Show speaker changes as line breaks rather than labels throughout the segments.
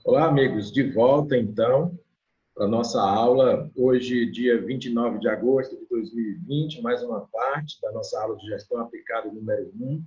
Olá, amigos, de volta então para a nossa aula. Hoje, dia 29 de agosto de 2020, mais uma parte da nossa aula de gestão aplicada número 1,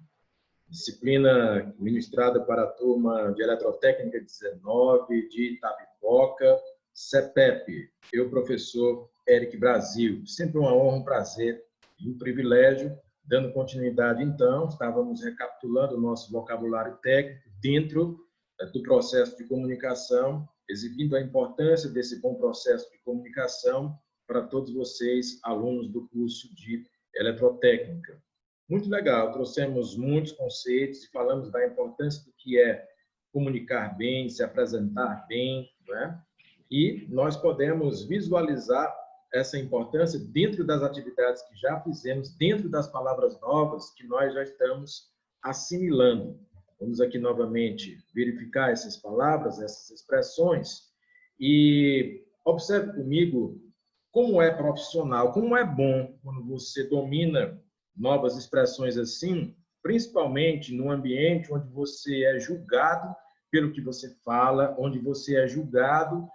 disciplina ministrada para a turma de Eletrotécnica 19 de Itapipoca, CEPEP. Eu, professor Eric Brasil. Sempre uma honra, um prazer e um privilégio. Dando continuidade, então, estávamos recapitulando o nosso vocabulário técnico dentro do processo de comunicação, exibindo a importância desse bom processo de comunicação para todos vocês, alunos do curso de Eletrotécnica. Muito legal, trouxemos muitos conceitos e falamos da importância do que é comunicar bem, se apresentar bem, né? E nós podemos visualizar essa importância dentro das atividades que já fizemos, dentro das palavras novas que nós já estamos assimilando. Vamos aqui novamente verificar essas palavras, essas expressões, e observe comigo como é profissional, como é bom quando você domina novas expressões assim, principalmente no ambiente onde você é julgado pelo que você fala, onde você é julgado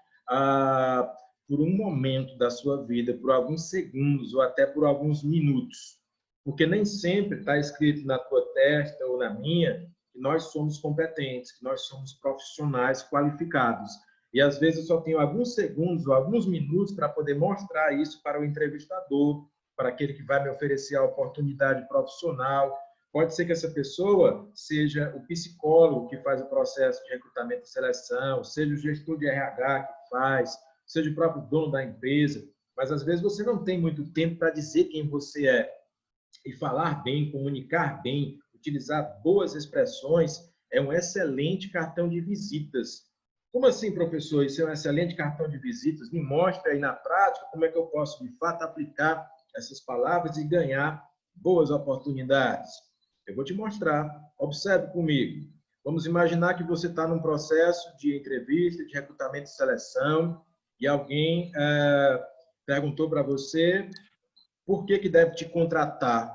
por um momento da sua vida, por alguns segundos ou até por alguns minutos. Porque nem sempre está escrito na tua testa ou na minha que nós somos competentes, que nós somos profissionais qualificados. E às vezes eu só tenho alguns segundos ou alguns minutos para poder mostrar isso para o entrevistador, para aquele que vai me oferecer a oportunidade profissional. Pode ser que essa pessoa seja o psicólogo que faz o processo de recrutamento e seleção, seja o gestor de RH que faz, seja o próprio dono da empresa, mas às vezes você não tem muito tempo para dizer quem você é. E falar bem, comunicar bem, utilizar boas expressões é um excelente cartão de visitas. Como assim, professor? Isso é um excelente cartão de visitas? Me mostre aí na prática como é que eu posso, de fato, aplicar essas palavras e ganhar boas oportunidades. Eu vou te mostrar. Observe comigo. Vamos imaginar que você está num processo de entrevista, de recrutamento e seleção, e alguém perguntou para você por que deve te contratar,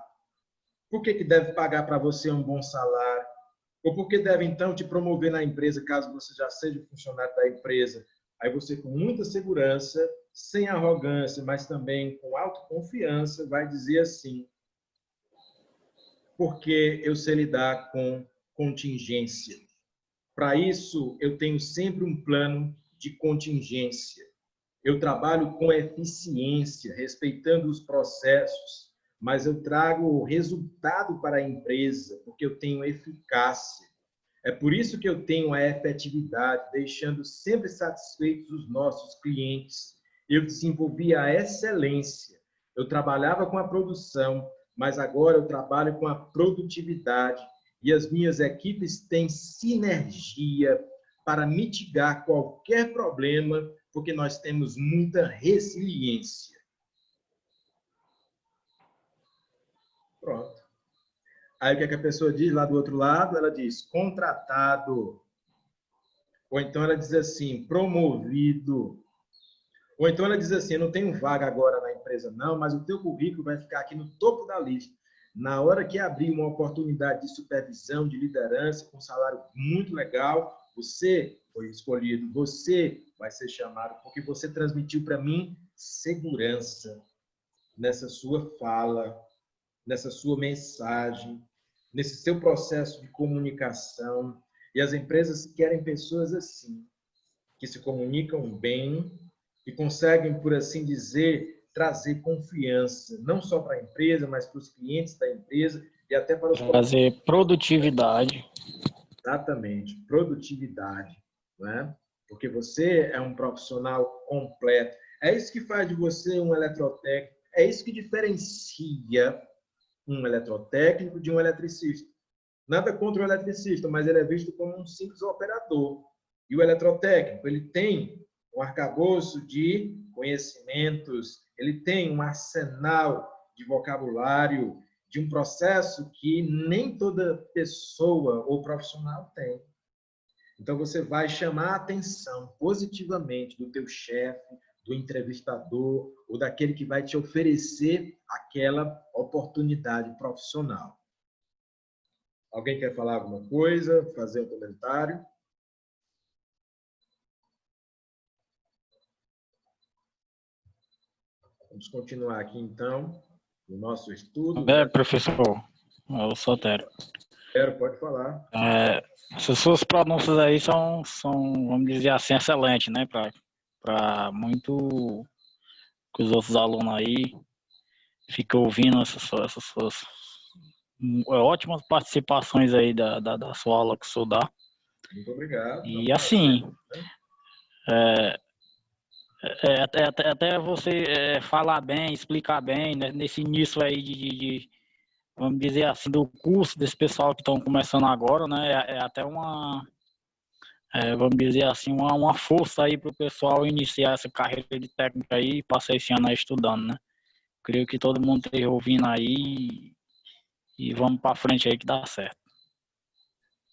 por que deve pagar para você um bom salário, ou por que deve, então, te promover na empresa, caso você já seja funcionário da empresa. Aí você, com muita segurança, sem arrogância, mas também com autoconfiança, vai dizer assim: porque eu sei lidar com contingência. Para isso, eu tenho sempre um plano de contingência. Eu trabalho com eficiência, respeitando os processos, mas eu trago o resultado para a empresa, porque eu tenho eficácia. É por isso que eu tenho a efetividade, deixando sempre satisfeitos os nossos clientes. Eu desenvolvi a excelência. Eu trabalhava com a produção, mas agora eu trabalho com a produtividade. E as minhas equipes têm sinergia para mitigar qualquer problema, porque nós temos muita resiliência. Pronto. Aí o que a pessoa diz lá do outro lado? Ela diz contratado. Ou então ela diz assim, promovido. Ou então ela diz assim, eu não tenho vaga agora na empresa não, mas o teu currículo vai ficar aqui no topo da lista. Na hora que abrir uma oportunidade de supervisão, de liderança, com um salário muito legal, você foi escolhido, você vai ser chamado, porque você transmitiu para mim segurança nessa sua fala, nessa sua mensagem, nesse seu processo de comunicação. E as empresas querem pessoas assim, que se comunicam bem e conseguem, por assim dizer, trazer confiança, não só para a empresa, mas para os clientes da empresa e até para os...
Trazer produtividade.
Exatamente, produtividade, né? Porque você é um profissional completo. É isso que faz de você um eletrotécnico, é isso que diferencia um eletrotécnico de um eletricista. Nada contra o eletricista, mas ele é visto como um simples operador. E o eletrotécnico, ele tem um arcabouço de conhecimentos, ele tem um arsenal de vocabulário, de um processo que nem toda pessoa ou profissional tem. Então, você vai chamar a atenção positivamente do teu chefe, do entrevistador ou daquele que vai te oferecer aquela oportunidade profissional. Alguém quer falar alguma coisa, fazer um comentário? Vamos continuar aqui, então, o nosso estudo.
Professor, eu sou Tério.
Pode falar.
Essas suas pronúncias aí são, vamos dizer assim, excelentes, né? Para muito que os outros alunos aí ficam ouvindo essas suas ótimas participações aí da sua aula que o senhor dá.
Muito obrigado.
E assim, até você falar bem, explicar bem, né, nesse início aí vamos dizer assim, do curso desse pessoal que estão começando agora, né? Até vamos dizer assim, uma força aí para o pessoal iniciar essa carreira de técnico aí e passar esse ano aí estudando, né? Creio que todo mundo esteja ouvindo aí e vamos para frente aí que dá certo.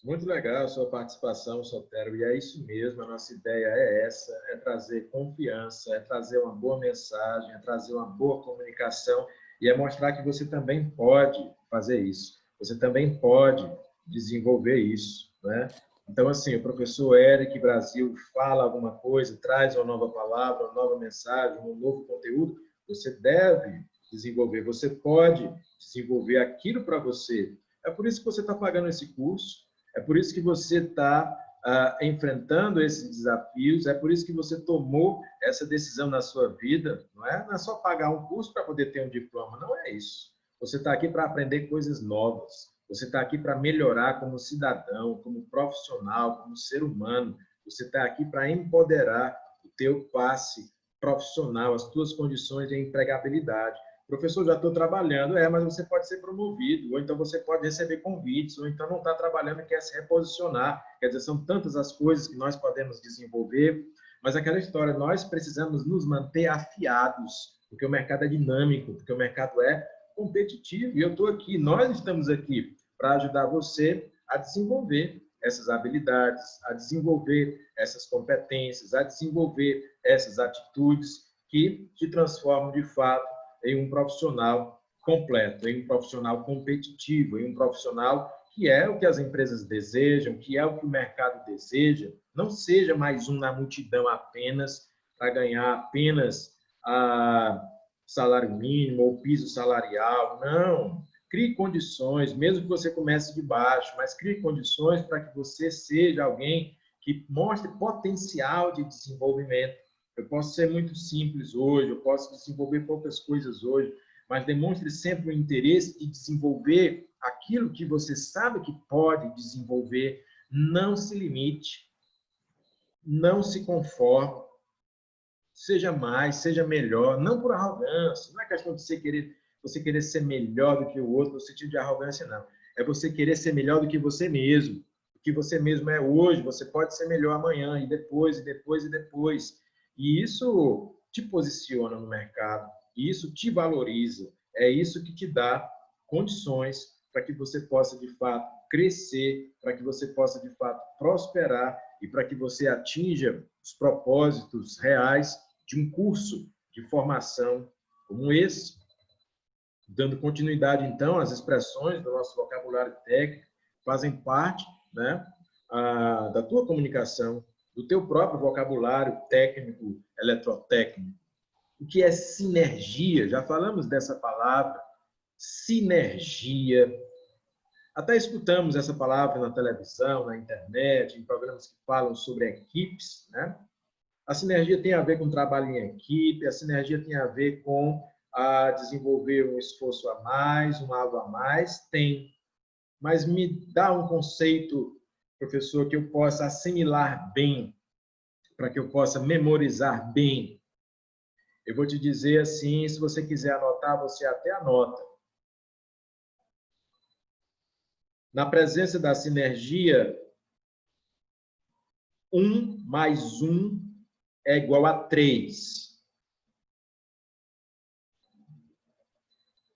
Muito legal a sua participação, Sotero, e é isso mesmo, a nossa ideia é essa, é trazer confiança, é trazer uma boa mensagem, é trazer uma boa comunicação e é mostrar que você também pode fazer isso, você também pode desenvolver isso, né? Então, assim, o professor Eric Brasil fala alguma coisa, traz uma nova palavra, uma nova mensagem, um novo conteúdo, você deve desenvolver, você pode desenvolver aquilo para você. É por isso que você está pagando esse curso, é por isso que você está enfrentando esses desafios, é por isso que você tomou essa decisão na sua vida, não é só pagar um curso para poder ter um diploma, não é isso. Você está aqui para aprender coisas novas, você está aqui para melhorar como cidadão, como profissional, como ser humano, você está aqui para empoderar o teu passe profissional, as tuas condições de empregabilidade. Professor, já estou trabalhando, mas você pode ser promovido, ou então você pode receber convites, ou então não está trabalhando e quer se reposicionar. Quer dizer, são tantas as coisas que nós podemos desenvolver, mas aquela história, nós precisamos nos manter afiados, porque o mercado é dinâmico, porque o mercado é competitivo, e eu estou aqui, nós estamos aqui para ajudar você a desenvolver essas habilidades, a desenvolver essas competências, a desenvolver essas atitudes que te transformam de fato em um profissional completo, em um profissional competitivo, em um profissional que é o que as empresas desejam, que é o que o mercado deseja. Não seja mais um na multidão apenas para ganhar apenas salário mínimo ou piso salarial. Não. Crie condições, mesmo que você comece de baixo, mas crie condições para que você seja alguém que mostre potencial de desenvolvimento. Eu posso ser muito simples hoje, eu posso desenvolver poucas coisas hoje, mas demonstre sempre o interesse de desenvolver aquilo que você sabe que pode desenvolver. Não se limite, não se conforme, seja mais, seja melhor, não por arrogância, não é questão de você querer ser melhor do que o outro no sentido de arrogância, não. É você querer ser melhor do que você mesmo. O que você mesmo é hoje, você pode ser melhor amanhã, e depois, e depois, e depois. E isso te posiciona no mercado, e isso te valoriza, é isso que te dá condições para que você possa, de fato, crescer, para que você possa, de fato, prosperar e para que você atinja os propósitos reais de um curso de formação como esse, dando continuidade, então, às expressões do nosso vocabulário técnico, fazem parte, né, da tua comunicação, do teu próprio vocabulário técnico, eletrotécnico. O que é sinergia? Já falamos dessa palavra, sinergia. Até escutamos essa palavra na televisão, na internet, em programas que falam sobre equipes, né? A sinergia tem a ver com trabalho em equipe, a sinergia tem a ver com desenvolver um esforço a mais, um algo a mais, tem. Mas me dá um conceito, professor, que eu possa assimilar bem, para que eu possa memorizar bem. Eu vou te dizer assim, se você quiser anotar, você até anota. Na presença da sinergia, 1 mais 1 é igual a 3.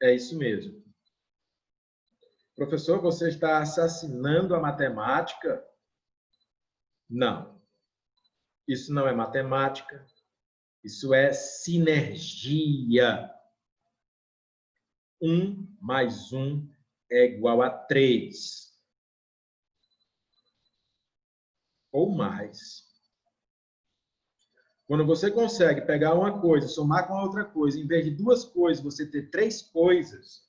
É isso mesmo. Professor, você está assassinando a matemática? Não. Isso não é matemática. Isso é sinergia. 1 mais 1 é igual a 3. Ou mais. Quando você consegue pegar uma coisa, somar com a outra coisa, em vez de duas coisas, você ter três coisas,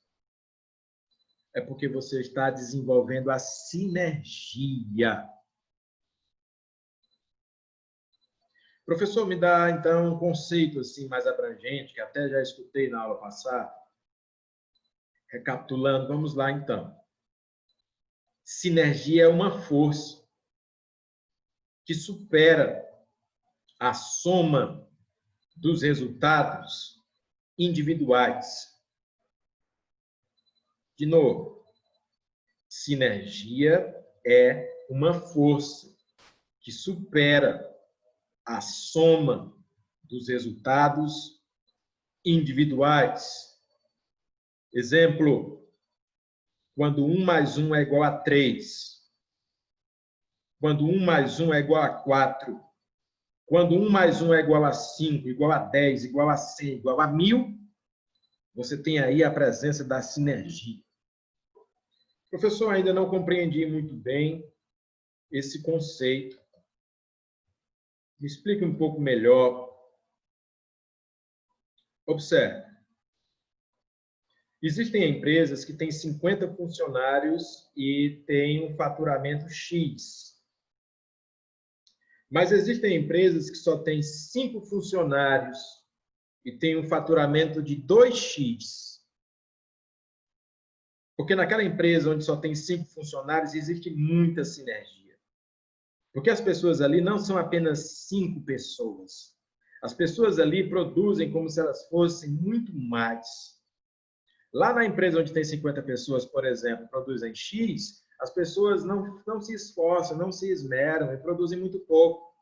é porque você está desenvolvendo a sinergia. Professor, me dá, então, um conceito assim mais abrangente, que até já escutei na aula passada. Recapitulando, vamos lá, então. Sinergia é uma força que supera a soma dos resultados individuais. De novo, sinergia é uma força que supera a soma dos resultados individuais. Exemplo, quando 1 mais 1 é igual a 3, quando 1 mais 1 é igual a 4, quando 1 mais 1 é igual a 5, igual a 10, igual a 100, igual a 1000, você tem aí a presença da sinergia. Professor, ainda não compreendi muito bem esse conceito. Me explique um pouco melhor. Observe. Existem empresas que têm 50 funcionários e têm um faturamento X. Mas existem empresas que só têm 5 funcionários e têm um faturamento de 2x. Porque naquela empresa onde só tem 5 funcionários, existe muita sinergia. Porque as pessoas ali não são apenas 5 pessoas. As pessoas ali produzem como se elas fossem muito mais. Lá na empresa onde tem 50 pessoas, por exemplo, produzem X, as pessoas não se esforçam, não se esmeram e produzem muito pouco.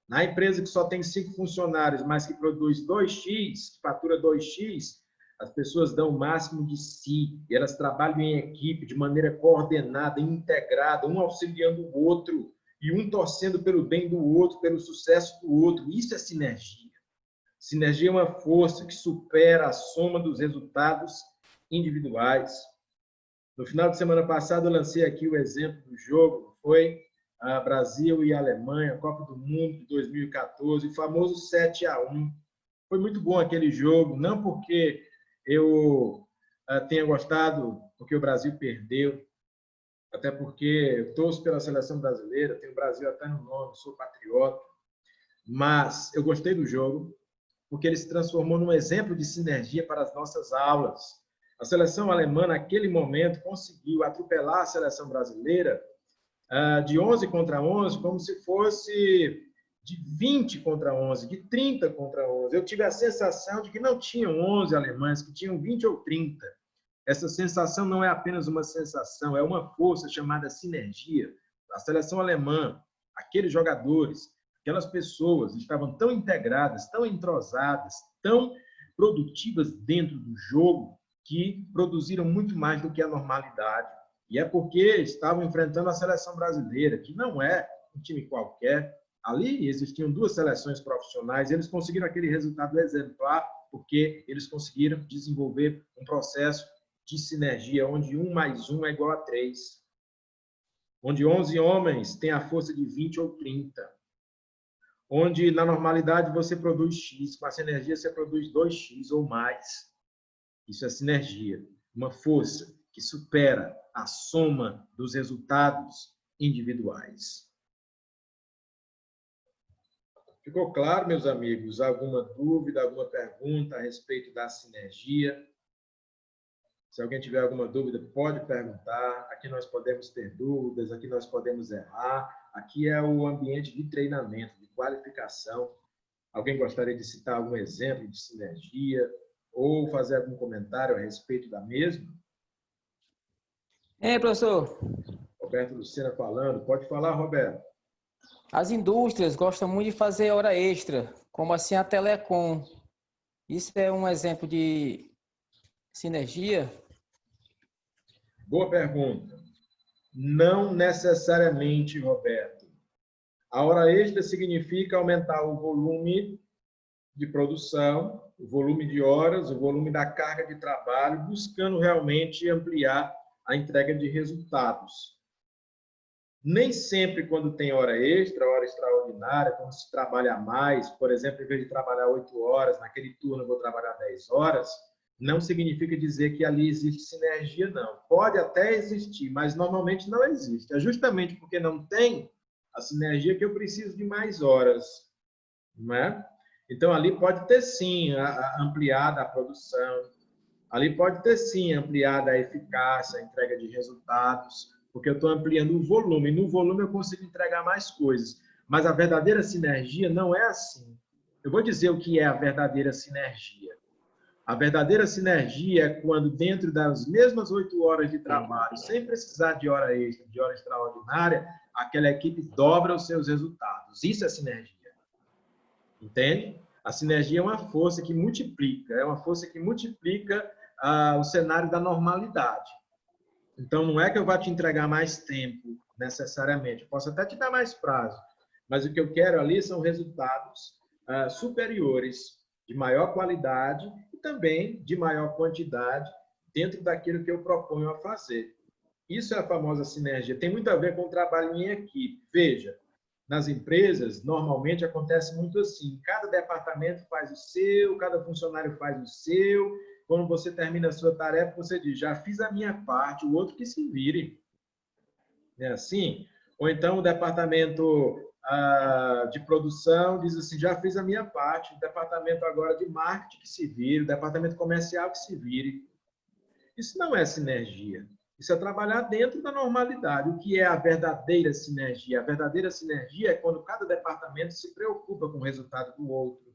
Na empresa que só tem 5 funcionários, mas que produz 2x, que fatura 2x, as pessoas dão o máximo de si e elas trabalham em equipe, de maneira coordenada, integrada, um auxiliando o outro e um torcendo pelo bem do outro, pelo sucesso do outro. Isso é sinergia. Sinergia é uma força que supera a soma dos resultados individuais. No final de semana passada, eu lancei aqui o exemplo do jogo, foi Brasil e Alemanha, Copa do Mundo de 2014, o famoso 7-1. Foi muito bom aquele jogo, não porque eu tenha gostado, porque o Brasil perdeu, até porque eu torço pela seleção brasileira, tenho o Brasil até no nome, sou patriota, mas eu gostei do jogo, porque ele se transformou num exemplo de sinergia para as nossas aulas. A seleção alemã, naquele momento, conseguiu atropelar a seleção brasileira de 11 contra 11, como se fosse de 20 contra 11, de 30 contra 11. Eu tive a sensação de que não tinham 11 alemães, que tinham 20 ou 30. Essa sensação não é apenas uma sensação, é uma força chamada sinergia. A seleção alemã, aqueles jogadores, aquelas pessoas estavam tão integradas, tão entrosadas, tão produtivas dentro do jogo, que produziram muito mais do que a normalidade. E é porque estavam enfrentando a seleção brasileira, que não é um time qualquer. Ali existiam 2 seleções profissionais, e eles conseguiram aquele resultado exemplar, porque eles conseguiram desenvolver um processo de sinergia, onde 1 mais 1 é igual a 3. Onde 11 homens têm a força de 20 ou 30. Onde, na normalidade, você produz X, com a sinergia você produz 2x ou mais. Isso é sinergia, uma força que supera a soma dos resultados individuais. Ficou claro, meus amigos? Alguma dúvida, alguma pergunta a respeito da sinergia? Se alguém tiver alguma dúvida, pode perguntar. Aqui nós podemos ter dúvidas, aqui nós podemos errar. Aqui é o ambiente de treinamento, de qualificação. Alguém gostaria de citar algum exemplo de sinergia ou fazer algum comentário a respeito da mesma?
Professor.
Roberto Lucena falando. Pode falar, Roberto.
As indústrias gostam muito de fazer hora extra, como assim a Telecom. Isso é um exemplo de sinergia?
Boa pergunta. Não necessariamente, Roberto. A hora extra significa aumentar o volume de produção, o volume de horas, o volume da carga de trabalho, buscando realmente ampliar a entrega de resultados. Nem sempre, quando tem hora extra, hora extraordinária, quando se trabalha mais, por exemplo, em vez de trabalhar 8 horas, naquele turno eu vou trabalhar 10 horas, não significa dizer que ali existe sinergia, não. Pode até existir, mas normalmente não existe. É justamente porque não tem a sinergia que eu preciso de mais horas, não é? Então, ali pode ter, sim, ampliada a produção, ali pode ter, sim, ampliada a eficácia, a entrega de resultados, porque eu estou ampliando o volume. No volume eu consigo entregar mais coisas. Mas a verdadeira sinergia não é assim. Eu vou dizer o que é a verdadeira sinergia. A verdadeira sinergia é quando, dentro das mesmas 8 horas de trabalho, sem precisar de hora extra, de hora extraordinária, aquela equipe dobra os seus resultados. Isso é sinergia. Entende? A sinergia é uma força que multiplica, o cenário da normalidade. Então, não é que eu vá te entregar mais tempo, necessariamente. Eu posso até te dar mais prazo, mas o que eu quero ali são resultados superiores, de maior qualidade e também de maior quantidade dentro daquilo que eu proponho a fazer. Isso é a famosa sinergia. Tem muito a ver com o trabalho em equipe. Veja, nas empresas, normalmente acontece muito assim. Cada departamento faz o seu, cada funcionário faz o seu. Quando você termina a sua tarefa, você diz, já fiz a minha parte, o outro que se vire. É assim? Ou então o departamento de produção diz assim, já fiz a minha parte, o departamento agora de marketing que se vire, o departamento comercial que se vire. Isso não é sinergia. Isso é trabalhar dentro da normalidade. O que é a verdadeira sinergia? A verdadeira sinergia é quando cada departamento se preocupa com o resultado do outro.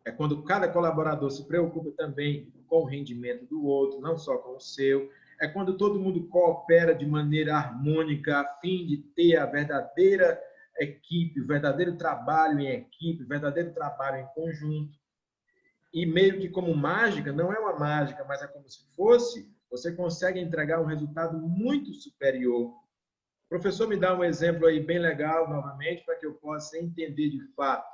É quando cada colaborador se preocupa também com o rendimento do outro, não só com o seu. É quando todo mundo coopera de maneira harmônica a fim de ter a verdadeira equipe, o verdadeiro trabalho em equipe, o verdadeiro trabalho em conjunto. E meio que como mágica, não é uma mágica, mas é como se fosse, você consegue entregar um resultado muito superior. O professor me dá um exemplo aí bem legal, novamente, para que eu possa entender de fato.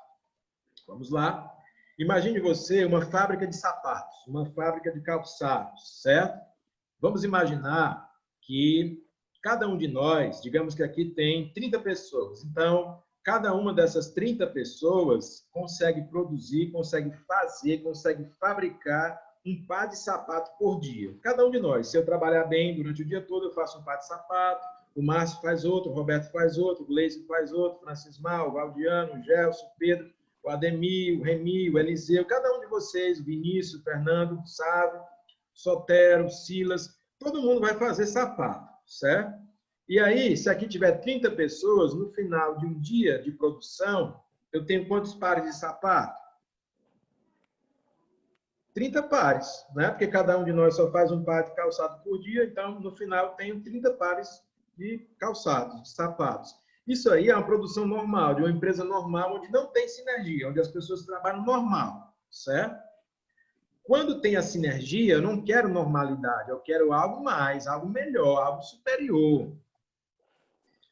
Vamos lá. Imagine você uma fábrica de sapatos, uma fábrica de calçados, certo? Vamos imaginar que cada um de nós, digamos que aqui tem 30 pessoas. Então, cada uma dessas 30 pessoas consegue produzir, consegue fazer, consegue fabricar um par de sapato por dia. Cada um de nós. Se eu trabalhar bem durante o dia todo, eu faço um par de sapato, o Márcio faz outro, o Roberto faz outro, o Gleison faz outro, o Francismal, o Valdiano, o Gelson, o Pedro, o Ademir, o Remi, o Eliseu, cada um de vocês, o Vinícius, o Fernando, o Sávio, o Sotero, o Silas, todo mundo vai fazer sapato, certo? E aí, se aqui tiver 30 pessoas, no final de um dia de produção, eu tenho quantos pares de sapato? 30 pares, né? Porque cada um de nós só faz um par de calçado por dia, então no final eu tenho 30 pares de calçados, de sapatos. Isso aí é uma produção normal, de uma empresa normal, onde não tem sinergia, onde as pessoas trabalham normal, certo? Quando tem a sinergia, eu não quero normalidade, eu quero algo mais, algo melhor, algo superior.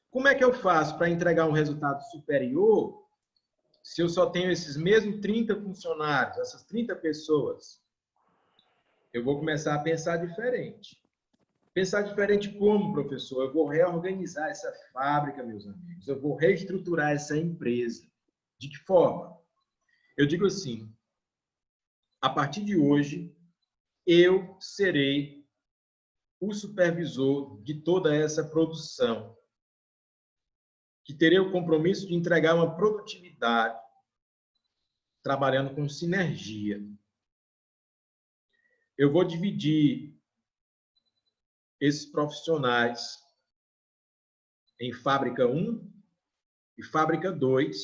Como é que eu faço para entregar um resultado superior se eu só tenho esses mesmos 30 funcionários, essas 30 pessoas? Eu vou começar a pensar diferente. Pensar diferente como, professor? Eu vou reorganizar essa fábrica, meus amigos. Eu vou reestruturar essa empresa. De que forma? Eu digo assim, a partir de hoje, eu serei o supervisor de toda essa produção, que terei o compromisso de entregar uma produtividade, trabalhando com sinergia. Eu vou dividir esses profissionais em fábrica 1 e fábrica 2,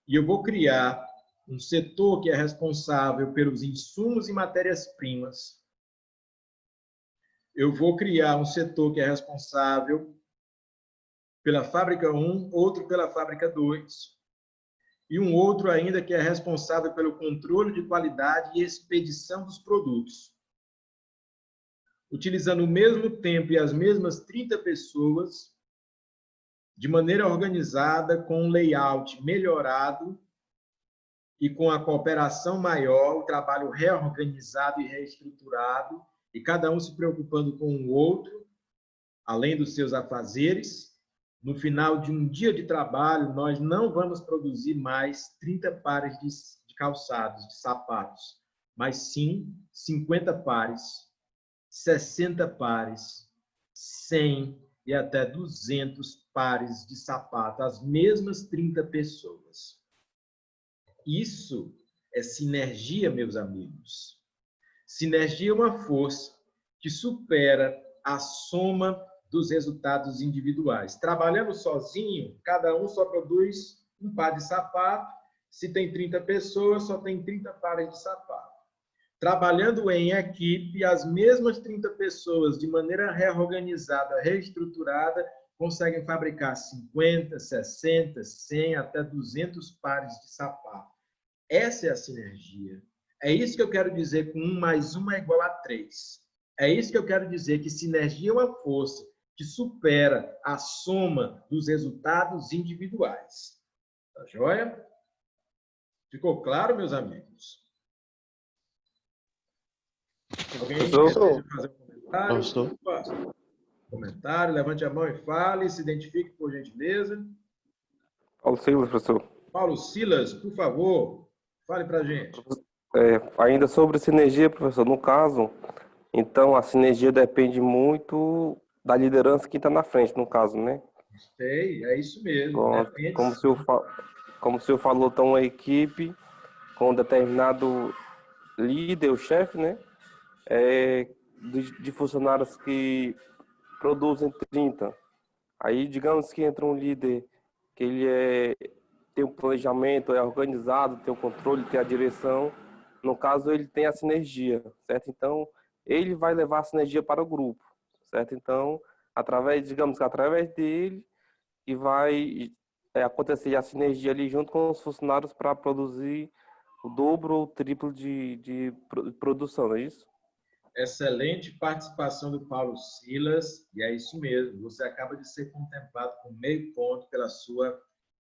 e eu vou criar um setor que é responsável pelos insumos e matérias-primas. Eu vou criar um setor que é responsável pela fábrica 1, outro pela fábrica 2, e um outro ainda que é responsável pelo controle de qualidade e expedição dos produtos. Utilizando o mesmo tempo e as mesmas 30 pessoas, de maneira organizada, com um layout melhorado e com a cooperação maior, o trabalho reorganizado e reestruturado, e cada um se preocupando com o outro, além dos seus afazeres, no final de um dia de trabalho, nós não vamos produzir mais 30 pares de calçados, de sapatos, mas sim 50 pares, 60 pares, 100 e até 200 pares de sapato, as mesmas 30 pessoas. Isso é sinergia, meus amigos. Sinergia é uma força que supera a soma dos resultados individuais. Trabalhando sozinho, cada um só produz um par de sapato. Se tem 30 pessoas, só tem 30 pares de sapato. Trabalhando em equipe, as mesmas 30 pessoas, de maneira reorganizada, reestruturada, conseguem fabricar 50, 60, 100, até 200 pares de sapato. Essa é a sinergia. É isso que eu quero dizer com 1 mais 1 é igual a 3. É isso que eu quero dizer, que sinergia é uma força que supera a soma dos resultados individuais. Tá joia? Ficou claro, meus amigos? Alguém deseja fazer um comentário? Opa. Comentário, levante a mão e fale, se identifique, por gentileza.
Paulo Silas, professor.
Paulo Silas, por favor, fale para a gente.
Ainda sobre sinergia, professor, no caso, então a sinergia depende muito da liderança que está na frente, no caso, né?
Sei, é isso mesmo. Depende.
Como o senhor falou, então uma equipe com um determinado líder, o chefe, né? De funcionários que produzem 30. Aí, digamos que entra um líder que ele tem um planejamento, é organizado, tem o controle, tem a direção. No caso, ele tem a sinergia, certo? Então, ele vai levar a sinergia para o grupo, certo? Então, digamos que através dele, e vai acontecer a sinergia ali junto com os funcionários para produzir o dobro ou o triplo de produção, não é isso?
Excelente participação do Paulo Silas, e é isso mesmo, você acaba de ser contemplado com meio ponto pela sua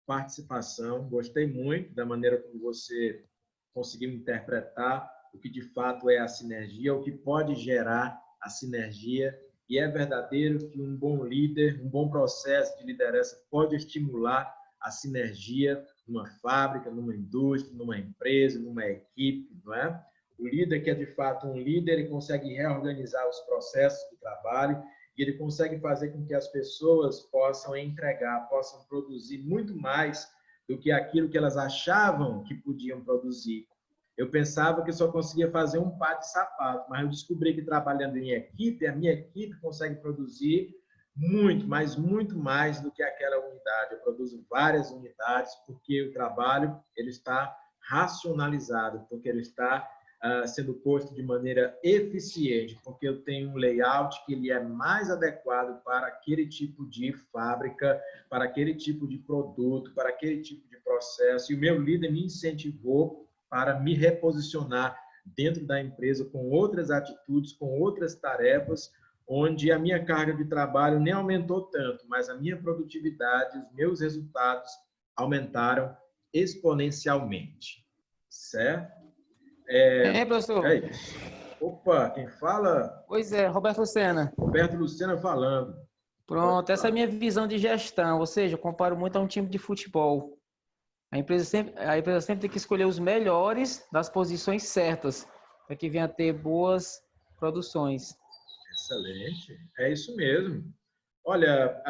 participação. Gostei muito da maneira como você conseguiu interpretar o que de fato é a sinergia, o que pode gerar a sinergia, e é verdadeiro que um bom líder, um bom processo de liderança pode estimular a sinergia numa fábrica, numa indústria, numa empresa, numa equipe, não é? O líder que é de fato um líder, ele consegue reorganizar os processos de trabalho e ele consegue fazer com que as pessoas possam entregar, possam produzir muito mais do que aquilo que elas achavam que podiam produzir. Eu pensava que só conseguia fazer um par de sapato, mas eu descobri que trabalhando em equipe, a minha equipe consegue produzir muito, mas muito mais do que aquela unidade. Eu produzo várias unidades porque o trabalho ele está racionalizado, porque ele está sendo posto de maneira eficiente, porque eu tenho um layout que ele é mais adequado para aquele tipo de fábrica, para aquele tipo de produto, para aquele tipo de processo. E o meu líder me incentivou para me reposicionar dentro da empresa com outras atitudes, com outras tarefas, onde a minha carga de trabalho nem aumentou tanto, mas a minha produtividade, os meus resultados aumentaram exponencialmente. Certo?
Professor?
É isso. Opa, quem fala?
Pois é, Roberto Lucena.
Roberto Lucena falando.
Pronto, essa é a minha visão de gestão, ou seja, eu comparo muito a um time de futebol. A empresa sempre tem que escolher os melhores das posições certas, para que venha a ter boas produções.
Excelente, é isso mesmo. Olha,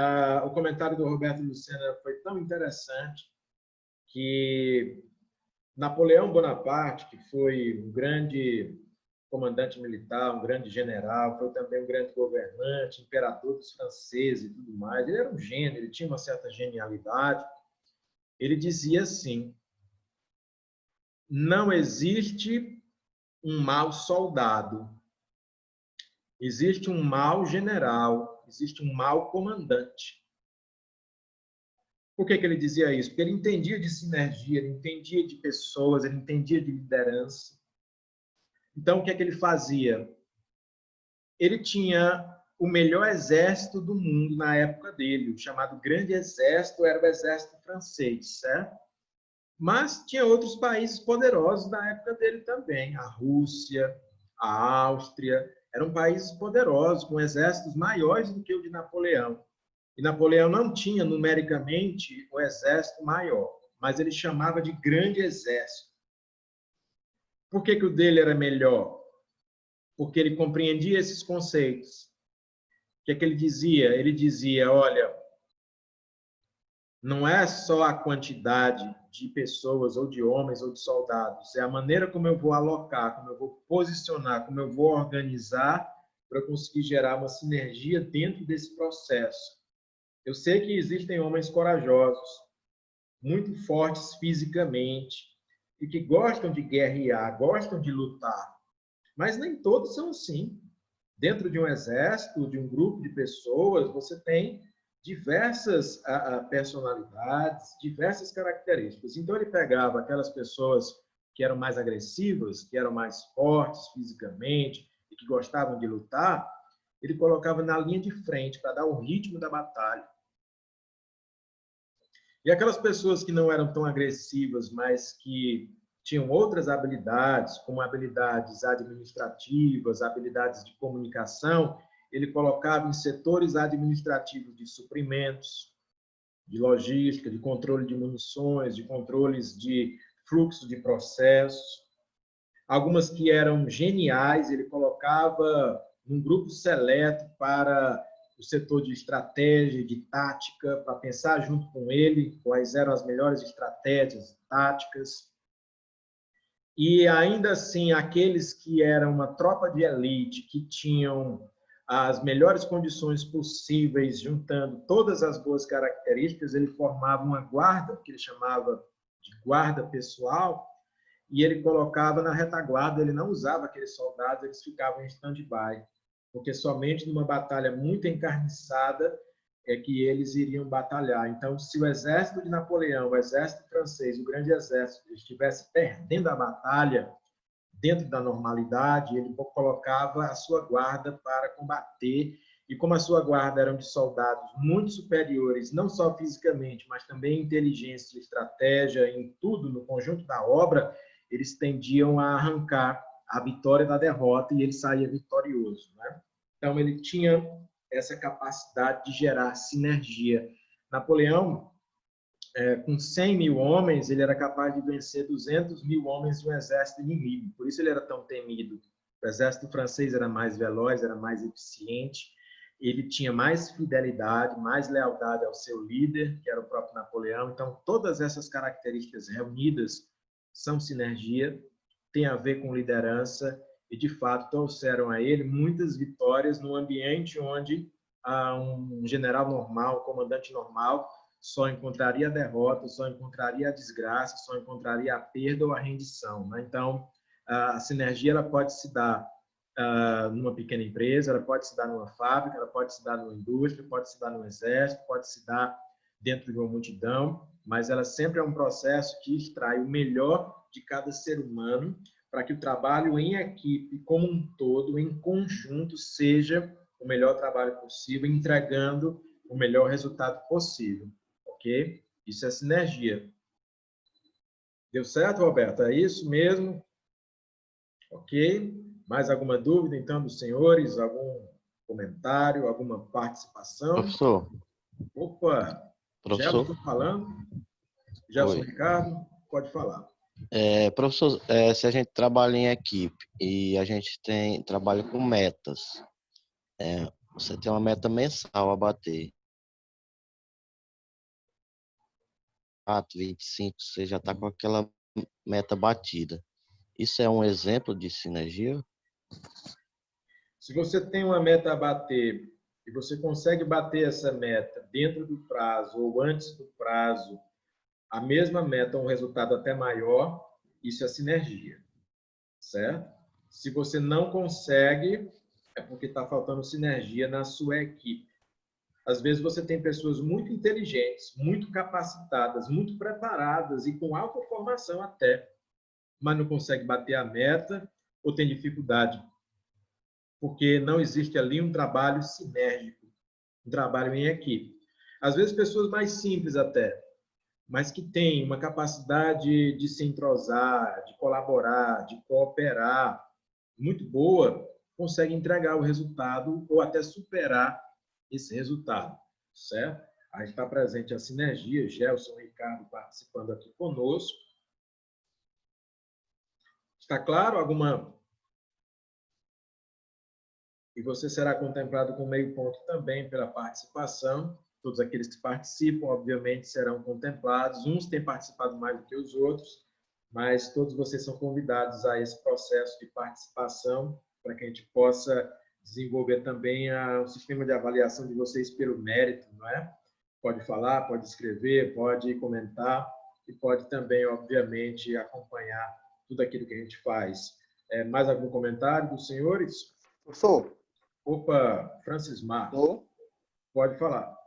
o comentário do Roberto Lucena foi tão interessante que Napoleão Bonaparte, que foi um grande comandante militar, um grande general, foi também um grande governante, imperador dos franceses e tudo mais. Ele era um gênio, ele tinha uma certa genialidade. Ele dizia assim: não existe um mau soldado, existe um mau general, existe um mau comandante. Por que ele dizia isso? Porque ele entendia de sinergia, ele entendia de pessoas, ele entendia de liderança. Então, o que ele fazia? Ele tinha o melhor exército do mundo na época dele, o chamado Grande Exército, era o exército francês, certo? Mas tinha outros países poderosos na época dele também, a Rússia, a Áustria, eram países poderosos, com exércitos maiores do que o de Napoleão. E Napoleão não tinha numericamente o exército maior, mas ele chamava de grande exército. Por que o dele era melhor? Porque ele compreendia esses conceitos. O que é que ele dizia? Ele dizia, olha, não é só a quantidade de pessoas, ou de homens, ou de soldados, é a maneira como eu vou alocar, como eu vou posicionar, como eu vou organizar para conseguir gerar uma sinergia dentro desse processo. Eu sei que existem homens corajosos, muito fortes fisicamente, e que gostam de guerrear, gostam de lutar, mas nem todos são assim. Dentro de um exército, de um grupo de pessoas, você tem diversas personalidades, diversas características. Então, ele pegava aquelas pessoas que eram mais agressivas, que eram mais fortes fisicamente e que gostavam de lutar, ele colocava na linha de frente para dar o ritmo da batalha. E aquelas pessoas que não eram tão agressivas, mas que tinham outras habilidades, como habilidades administrativas, habilidades de comunicação, ele colocava em setores administrativos de suprimentos, de logística, de controle de munições, de controles de fluxo de processos. Algumas que eram geniais, ele colocava num grupo seleto para o setor de estratégia, de tática, para pensar junto com ele quais eram as melhores estratégias e táticas. E, ainda assim, aqueles que eram uma tropa de elite, que tinham as melhores condições possíveis, juntando todas as boas características, ele formava uma guarda, que ele chamava de guarda pessoal, e ele colocava na retaguarda, ele não usava aqueles soldados, eles ficavam em stand-by, porque somente numa batalha muito encarniçada é que eles iriam batalhar. Então, se o exército de Napoleão, o exército francês, o grande exército, estivesse perdendo a batalha dentro da normalidade, ele colocava a sua guarda para combater, e como a sua guarda eram de soldados muito superiores, não só fisicamente, mas também em inteligência, estratégia, em tudo, no conjunto da obra, eles tendiam a arrancar a vitória da derrota e ele saía vitorioso, né? Então, ele tinha essa capacidade de gerar sinergia. Napoleão, com 100 mil homens, ele era capaz de vencer 200 mil homens de um exército inimigo. Por isso ele era tão temido. O exército francês era mais veloz, era mais eficiente, ele tinha mais fidelidade, mais lealdade ao seu líder, que era o próprio Napoleão. Então, todas essas características reunidas são sinergia, tem a ver com liderança, e, de fato, trouxeram a ele muitas vitórias no ambiente onde um general normal, um comandante normal, só encontraria a derrota, só encontraria a desgraça, só encontraria a perda ou a rendição, né? Então, a sinergia ela pode se dar numa pequena empresa, ela pode se dar numa fábrica, ela pode se dar numa indústria, pode se dar no exército, pode se dar dentro de uma multidão, mas ela sempre é um processo que extrai o melhor de cada ser humano para que o trabalho em equipe, como um todo, em conjunto, seja o melhor trabalho possível, entregando o melhor resultado possível. Ok? Isso é sinergia. Deu certo, Roberto? É isso mesmo? Ok? Mais alguma dúvida, então, dos senhores? Algum comentário, alguma participação?
Professor,
Opa! Já estou falando? Já sou Ricardo? Pode falar.
Professor, se a gente trabalha em equipe e a gente trabalha com metas, você tem uma meta mensal a bater. 4, 25, você já está com aquela meta batida. Isso é um exemplo de sinergia?
Se você tem uma meta a bater e você consegue bater essa meta dentro do prazo ou antes do prazo, a mesma meta, um resultado até maior, isso é sinergia, certo? Se você não consegue, é porque está faltando sinergia na sua equipe. Às vezes você tem pessoas muito inteligentes, muito capacitadas, muito preparadas e com alta formação até, mas não consegue bater a meta ou tem dificuldade, porque não existe ali um trabalho sinérgico, um trabalho em equipe. Às vezes pessoas mais simples até, mas que têm uma capacidade de se entrosar, de colaborar, de cooperar muito boa, conseguem entregar o resultado ou até superar esse resultado. certo? Aí está presente a sinergia, Gelson e Ricardo participando aqui conosco. Está claro? Alguma... E você será contemplado com meio ponto também pela participação. Todos aqueles que participam, obviamente, serão contemplados. Uns têm participado mais do que os outros, mas todos vocês são convidados a esse processo de participação para que a gente possa desenvolver também o sistema de avaliação de vocês pelo mérito, não é? Pode falar, pode escrever, pode comentar e pode também, obviamente, acompanhar tudo aquilo que a gente faz. Mais algum comentário dos senhores?
Professor?
Opa, Francis Marcos.
Alô?
Pode falar.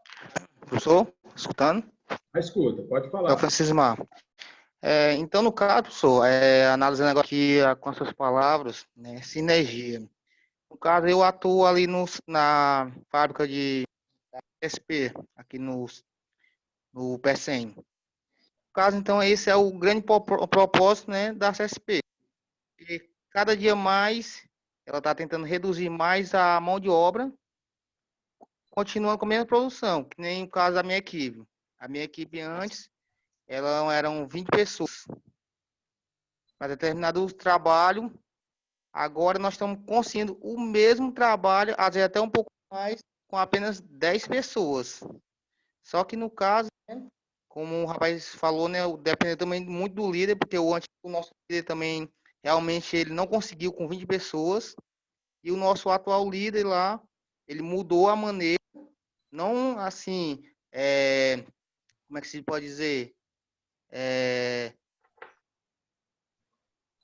Professor, escutando?
Escuta, pode
É
falar.
o Francisco Mar. Então, no caso, professor, analisando agora aqui com as suas palavras, né, sinergia. No caso, eu atuo ali na fábrica de SP, aqui no PSN. No caso, então, esse é o grande propósito, né, da CSP. E cada dia mais, ela está tentando reduzir mais a mão de obra, continuando com a mesma produção, que nem o caso da minha equipe. A minha equipe antes, eram 20 pessoas. Para determinado trabalho, agora nós estamos conseguindo o mesmo trabalho, às vezes até um pouco mais, com apenas 10 pessoas. Só que no caso, né, como o rapaz falou, né, depende também muito do líder, porque o nosso líder também, realmente, ele não conseguiu com 20 pessoas, e o nosso atual líder lá, ele mudou a maneira, não assim, como é que se pode dizer?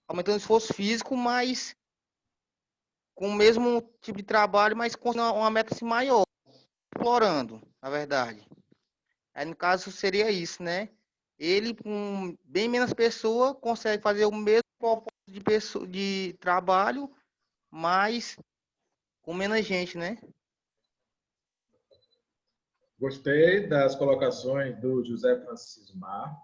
Aumentando o esforço físico, mas com o mesmo tipo de trabalho, mas com uma meta assim, maior, explorando, na verdade. Aí, no caso, seria isso, né? Ele, com bem menos pessoa, consegue fazer o mesmo propósito de trabalho, mas com menos gente, né?
Gostei das colocações do José Francisco Mar,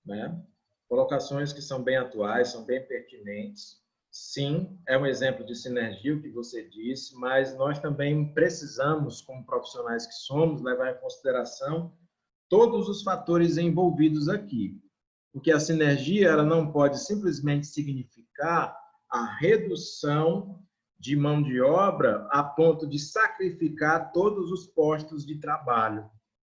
né? Colocações que são bem atuais, são bem pertinentes. Sim, é um exemplo de sinergia o que você disse, mas nós também precisamos, como profissionais que somos, levar em consideração todos os fatores envolvidos aqui. Porque a sinergia ela não pode simplesmente significar a redução de mão de obra a ponto de sacrificar todos os postos de trabalho,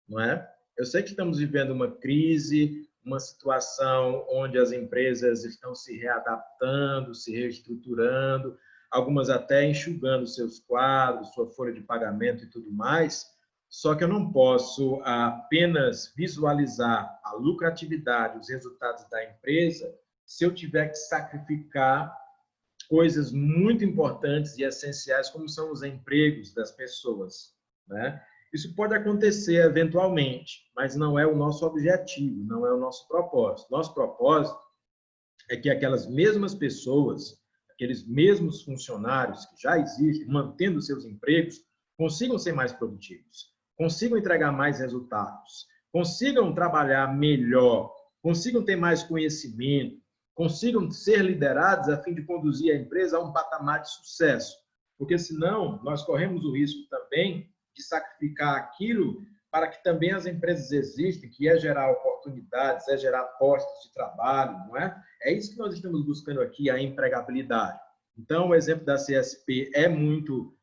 não é? Eu sei que estamos vivendo uma crise, uma situação onde as empresas estão se readaptando, se reestruturando, algumas até enxugando seus quadros, sua folha de pagamento e tudo mais. Só que eu não posso apenas visualizar a lucratividade, os resultados da empresa, se eu tiver que sacrificar coisas muito importantes e essenciais, como são os empregos das pessoas, né? Isso pode acontecer eventualmente, mas não é o nosso objetivo, não é o nosso propósito. Nosso propósito é que aquelas mesmas pessoas, aqueles mesmos funcionários que já existem, mantendo seus empregos, consigam ser mais produtivos, consigam entregar mais resultados, consigam trabalhar melhor, consigam ter mais conhecimento, consigam ser liderados a fim de conduzir a empresa a um patamar de sucesso. Porque senão nós corremos o risco também de sacrificar aquilo para que também as empresas existem, que é gerar oportunidades, é gerar postos de trabalho, não é? É isso que nós estamos buscando aqui, a empregabilidade. Então, o exemplo da CSP é muito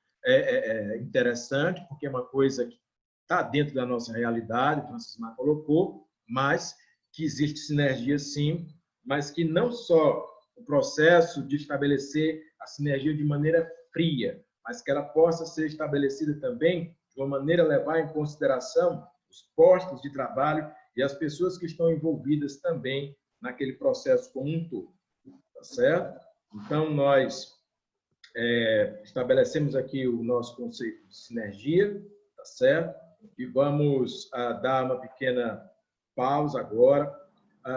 interessante, porque é uma coisa que está dentro da nossa realidade, o Francisco Mar colocou, mas que existe sinergia sim, mas que não só o processo de estabelecer a sinergia de maneira fria, mas que ela possa ser estabelecida também de uma maneira a levar em consideração os postos de trabalho e as pessoas que estão envolvidas também naquele processo como um todo, tá certo? Então, nós estabelecemos aqui o nosso conceito de sinergia, tá certo? E vamos dar uma pequena pausa agora.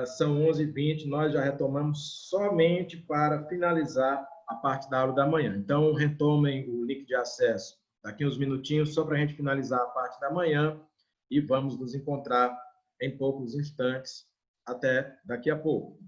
São 11h20, nós já retomamos somente para finalizar a parte da aula da manhã. Então, retomem o link de acesso daqui uns minutinhos, só para a gente finalizar a parte da manhã e vamos nos encontrar em poucos instantes. Até daqui a pouco.